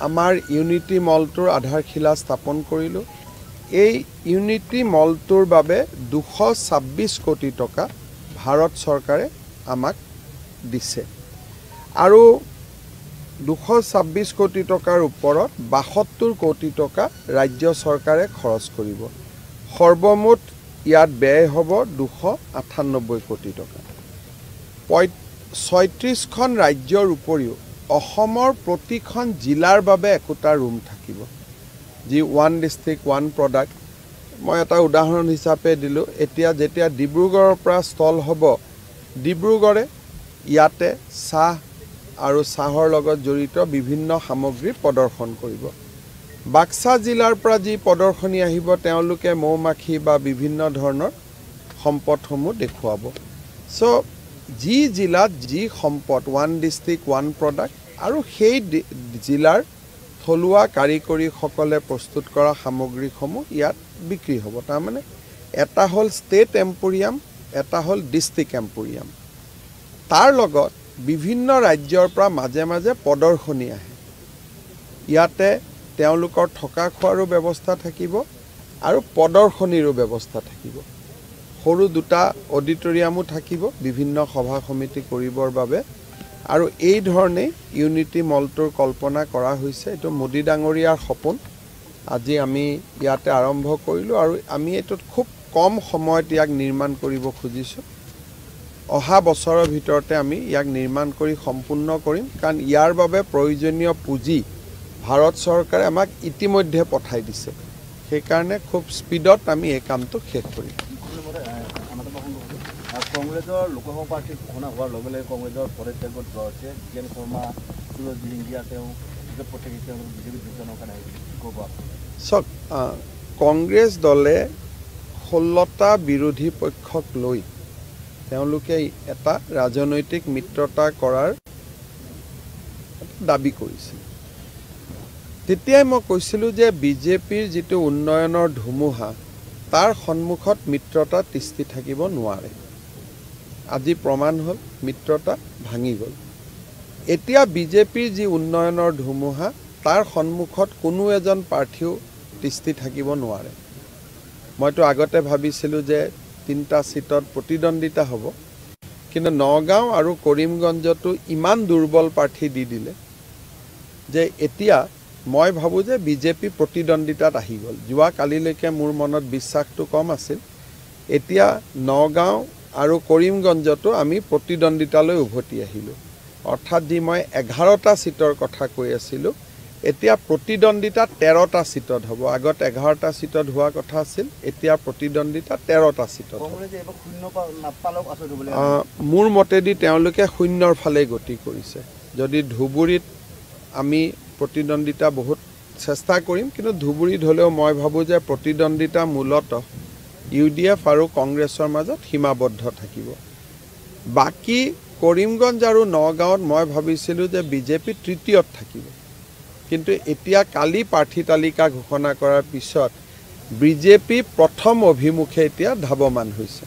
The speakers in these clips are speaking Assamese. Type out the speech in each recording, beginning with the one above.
আমাৰ ইউনিটি মলটোৰ আধাৰশিলা স্থাপন কৰিলোঁ। এই ইউনিটি মলটোৰ বাবে 226 কোটি টকা ভাৰত চৰকাৰে আমাক দিছে আৰু 226 কোটি টকাৰ ওপৰত 72 কোটি টকা ৰাজ্য চৰকাৰে খৰচ কৰিব। সৰ্বমুঠ ইয়াত ব্যয় হ'ব 298 কোটি টকা। 36খন ৰাজ্যৰ উপৰিও অসমৰ প্ৰতিখন জিলাৰ বাবে একোটা ৰুম থাকিব, যি ওৱান ডিষ্ট্ৰিক্ট ওৱান প্ৰডাক্ট। মই এটা উদাহৰণ হিচাপে দিলোঁ, এতিয়া যেতিয়া ডিব্ৰুগড়ৰ পৰা স্থল হ'ব, ডিব্ৰুগড়ে ইয়াতে চাহ আৰু চাহৰ লগত জড়িত বিভিন্ন সামগ্ৰী প্ৰদৰ্শন কৰিব। বাক্সা জিলাৰ পৰা যি প্ৰদৰ্শনী আহিব, তেওঁলোকে মৌ-মাখি বা বিভিন্ন ধৰণৰ সম্পদসমূহ দেখুৱাব। চ' যি জিলাত যি সম্পদ, ওৱান ডিষ্ট্ৰিক্ট ওৱান প্ৰডাক্ট, আৰু সেই জিলাৰ থলুৱা কাৰিকৰীসকলে প্ৰস্তুত কৰা সামগ্ৰীসমূহ ইয়াত বিক্ৰী হ'ব। তাৰমানে এটা হ'ল ষ্টেট এম্পৰিয়াম, এটা হ'ল ডিষ্ট্ৰিক্ট এম্পৰিয়াম। তাৰ লগত বিভিন্ন ৰাজ্যৰ পৰা মাজে মাজে প্ৰদৰ্শনী আহে। ইয়াতে তেওঁলোকৰ থকা খোৱাৰো ব্যৱস্থা থাকিব আৰু প্ৰদৰ্শনীৰো ব্যৱস্থা থাকিব। সৰু দুটা অডিটৰিয়ামো থাকিব বিভিন্ন সভা সমিতি কৰিবৰ বাবে। আৰু এই ধৰণেই ইউনিটি মলটোৰ কল্পনা কৰা হৈছে। এইটো মোদী ডাঙৰীয়াৰ সপোন। আজি আমি ইয়াতে আৰম্ভ কৰিলোঁ আৰু আমি এইটোত খুব কম সময়ত ইয়াক নিৰ্মাণ কৰিব খুজিছোঁ। অহা বছৰৰ ভিতৰতে আমি ইয়াক নিৰ্মাণ কৰি সম্পূৰ্ণ কৰিম, কাৰণ ইয়াৰ বাবে প্ৰয়োজনীয় পুঁজি ভাৰত চৰকাৰে আমাক ইতিমধ্যে পঠাই দিছে। সেইকাৰণে খুব স্পীডত আমি এই কামটো শেষ কৰিম। কংগ্ৰেছৰ লোকসভা প্ৰাৰ্থী ঘোষণা হোৱাৰ লগে লগে কংগ্ৰেছৰ পদত্যাগত যোৱা হৈছে। জিতেন শৰ্মা, সুৰজ লিংগিয়া তেওঁ পঠাই বিজেপি যোগদানৰ কাৰণে ক'ব। চাওক, কংগ্ৰেছ দলে 16টা বিৰোধী পক্ষক লৈ তেওঁলোকে এটা ৰাজনৈতিক মিত্ৰতা কৰাৰ দাবী কৰিছিল। তেতিয়াই মই কৈছিলোঁ যে বিজেপিৰ যিটো উন্নয়নৰ ধুমুহা, তাৰ সন্মুখত মিত্ৰতা তিষ্ঠি থাকিব নোৱাৰে। আজি প্ৰমাণ হ'ল মিত্ৰতা ভাঙি গ'ল। এতিয়া বিজেপিৰ যি উন্নয়নৰ ধুমুহা, তাৰ সন্মুখত কোনো এজন প্ৰাৰ্থীও তিষ্ঠি থাকিব নোৱাৰে। মইতো আগতে ভাবিছিলোঁ যে 3টা সিটত প্ৰতিদ্বন্দ্বিতা হ'ব, কিন্তু নগাঁও আৰু কৰিমগঞ্জতো ইমান দুৰ্বল প্ৰাৰ্থী দি দিলে যে এতিয়া মই ভাবোঁ যে বিজেপি প্ৰতিদ্বন্দ্বিতাত আহি গ'ল। যোৱা কালিলৈকে মোৰ মনত বিশ্বাসটো কম আছিল, এতিয়া নগাঁও আৰু কৰিমগঞ্জতো আমি প্ৰতিদ্বন্দ্বিতালৈ উভতি আহিলোঁ। অৰ্থাৎ যি মই 11টা সিটৰ কথা কৈ আছিলোঁ, এতিয়া প্ৰতিদ্বন্দ্বিতা 13টা সিটত হ'ব। আগত 11টা সিটত হোৱা কথা আছিল, এতিয়া প্ৰতিদ্বন্দ্বিতা 13টা সিটত। মোৰ মতেদি তেওঁলোকে শূন্যৰ ফালে গতি কৰিছে। যদি ধুবুৰীত আমি প্ৰতিদ্বন্দ্বিতা বহুত চেষ্টা কৰিম, কিন্তু ধুবুৰীত হ'লেও মই ভাবোঁ যে প্ৰতিদ্বন্দ্বিতা মূলতঃ UDF আৰু কংগ্ৰেছৰ মাজত সীমাবদ্ধ থাকিব। বাকী কৰিমগঞ্জ আৰু নগাঁৱত মই ভাবিছিলোঁ যে বিজেপি তৃতীয়ত থাকিব, কিন্তু এতিয়া কালি প্ৰাৰ্থী তালিকা ঘোষণা কৰাৰ পিছত বিজেপি প্ৰথম অভিমুখে এতিয়া ধাৱমান হৈছে।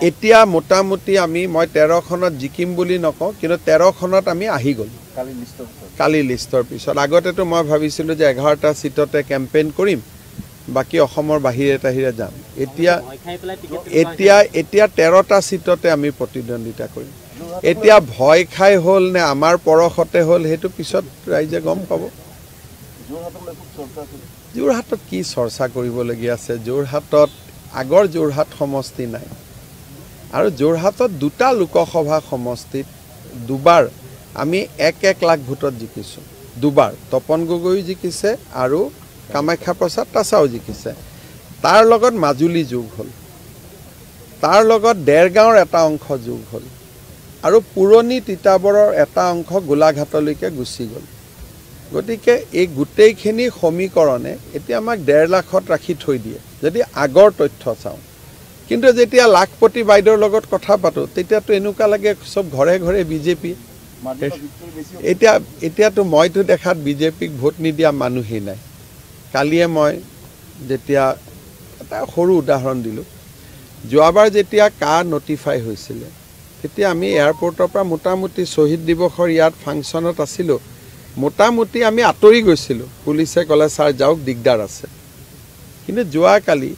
এতিয়া মোটামুটি মই 13খনত জিকিম বুলি নকওঁ, কিন্তু 13খনত আমি আহি গ'লোঁ কালি লিষ্টৰ পিছত। আগতেতো মই ভাবিছিলোঁ যে 11টা সিটতে কেম্পেইন কৰিম, বাকী অসমৰ বাহিৰে তাহিৰে যাম। এতিয়া 13টা সিটতে আমি প্ৰতিদ্বন্দ্বিতা কৰিম। এতিয়া ভয় খাই হ'ল নে আমাৰ পৰশতে হ'ল, সেইটো পিছত ৰাইজে গম পাব। যোৰহাটত কি চৰ্চা কৰিবলগীয়া আছে? যোৰহাটত আগৰ যোৰহাট সমষ্টি নাই, আৰু যোৰহাটত 2টা লোকসভা সমষ্টিত দুবাৰ আমি 1 লাখ ভোটত জিকিছোঁ। দুবাৰ তপন গগৈও জিকিছে আৰু কামাখ্যা প্ৰসাদ তাছাও জিকিছে। তাৰ লগত মাজুলী যোগ হ'ল, তাৰ লগত দেৰগাঁৱৰ এটা অংশ যোগ হ'ল, আৰু পুৰণি তিতাবৰৰ এটা অংশ গোলাঘাটলৈকে গুচি গ'ল। গতিকে এই গোটেইখিনি সমীকৰণে এতিয়া আমাক 1.5 লাখত ৰাখি থৈ দিয়ে যদি আগৰ তথ্য চাওঁ। কিন্তু যেতিয়া লাখপতি বাইদেউৰ লগত কথা পাতোঁ, তেতিয়াতো এনেকুৱা লাগে চব ঘৰে ঘৰে বিজেপি। এতিয়াতো মইতো দেখাত বিজেপিক ভোট নিদিয়া মানুহেই নাই। কালিয়ে মই যেতিয়া এটা সৰু উদাহৰণ দিলোঁ, যোৱাবাৰ যেতিয়া নটিফাই হৈছিলে, তেতিয়া আমি এয়াৰপৰ্টৰ পৰা মোটামুটি শ্বহীদ দিৱসৰ ইয়াত ফাংচনত আছিলোঁ, মোটামুটি আমি আঁতৰি গৈছিলোঁ পুলিচে ক'লে ছাৰ যাওক দিগদাৰ আছে কিন্তু যোৱাকালি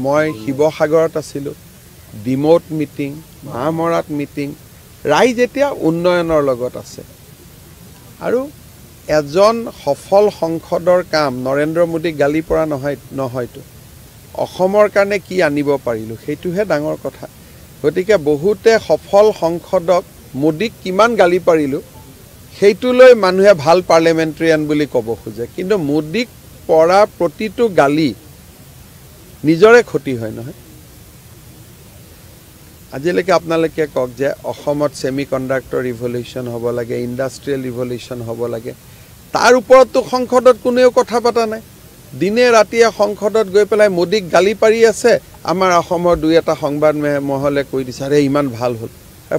মই শিৱসাগৰত আছিলোঁ ডিমৌত মিটিং মামৰাত মিটিং ৰাইজ এতিয়া উন্নয়নৰ লগত আছে আৰু এজন সফল সংসদৰ কাম নৰেন্দ্ৰ মোদীক গালি পৰা নহয়তো অসমৰ কাৰণে কি আনিব পাৰিলোঁ সেইটোহে ডাঙৰ কথা গতিকে বহুতে সফল সংসদক মোদীক কিমান গালি পাৰিলোঁ সেইটোলৈ মানুহে ভাল পাৰ্লিয়ামেণ্টেৰিয়ান বুলি ক'ব খোজে কিন্তু মোদীক পৰা প্ৰতিটো গালি নিজৰে ক্ষতি হয় নহয় আজিলৈকে আপোনালোকে কওক যে অসমত সেমি কণ্ডাক্টৰ ৰিভলিউশ্যন হ'ব লাগে ইণ্ডাষ্ট্ৰিয়েল ৰিভলিউশ্যন হ'ব লাগে তাৰ ওপৰতো সংসদত কোনেও কথা পতা নাই দিনে ৰাতিয়ে সংসদত গৈ পেলাই মোদীক গালি পাৰি আছে আমাৰ অসমৰ দুই এটা সংবাদ মহলে কৈ দিছে আৰে ইমান ভাল হ'ল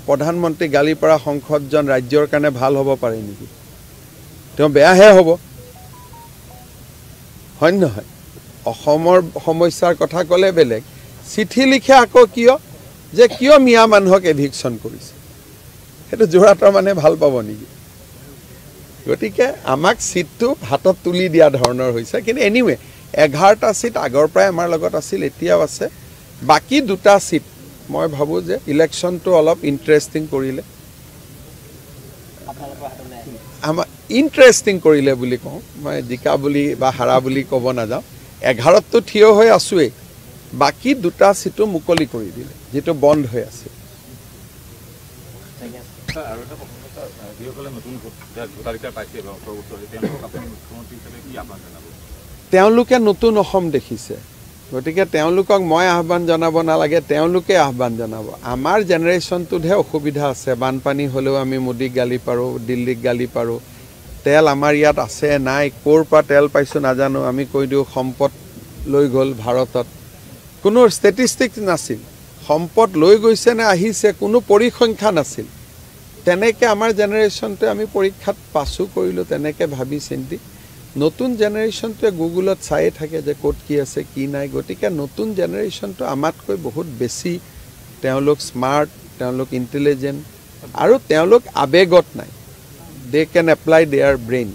প্ৰধানমন্ত্ৰী গালি পৰা সংসদজন ৰাজ্যৰ কাৰণে ভাল হ'ব পাৰে নেকি তেওঁ বেয়াহে হ'ব হয় নহয় অসমৰ সমস্যাৰ কথা ক'লে বেলেগ চিঠি লিখে আকৌ কিয় মিয়া মানুহক এভিকশ্যন কৰিছে সেইটো যোৰাটৰ মানে ভাল পাব নেকি গতিকে আমাক সিটটো হাতত তুলি দিয়া ধৰণৰ হৈছে কিন্তু এনিৱে 11টা সিট আগৰ পৰাই আমাৰ লগত আছিল এতিয়াও আছে বাকি দুটা সিট মই ভাবো যে ইলেকশ্যনটো অলপ ইন্টাৰেষ্টিং কৰিলে আমাৰ ইন্টাৰেষ্টিং কৰিলে বুলি কওঁ মই জিকা বুলি বা হাৰা বুলি ক'ব নাযাওঁ 11টো থিয় হৈ আছোৱেই বাকি দুটা সিটো মুকলি কৰি দিলে যেটো বন্ধ হৈ আছে তেওঁলোকে নতুন অসম দেখিছে গতিকে তেওঁলোকক মই আহ্বান জনাব নালাগে তেওঁলোকে আহ্বান জনাব আমাৰ জেনাৰেশ্যনটোতহে অসুবিধা আছে বানপানী হ'লেও আমি মোদীক গালি পাৰোঁ দিল্লীক গালি পাৰোঁ তেল আমাৰ ইয়াত আছে নাই ক'ৰ পৰা তেল পাইছোঁ নাজানো আমি কৈ দিওঁ সম্পদ লৈ গ'ল ভাৰতত কোনো ষ্টেটিষ্টিক্স নাছিল সম্পদ লৈ গৈছে নে আহিছে কোনো পৰিসংখ্যা নাছিল তেনেকে আমাৰ জেনাৰেশ্যনটোৱে আমি পৰীক্ষাত পাছো কৰিলোঁ তেনেকে ভাবি চিন্তি নতুন জেনাৰেশ্যনটোৱে গুগলত চাই থাকে যে ক'ত কি আছে কি নাই গতিকে নতুন জেনাৰেশ্যনটো আমাতকৈ বহুত বেছি তেওঁলোক স্মাৰ্ট তেওঁলোক ইণ্টেলিজেণ্ট আৰু তেওঁলোক আবেগত নাই দে কেন এপ্লাই দেয়াৰ ব্ৰেইন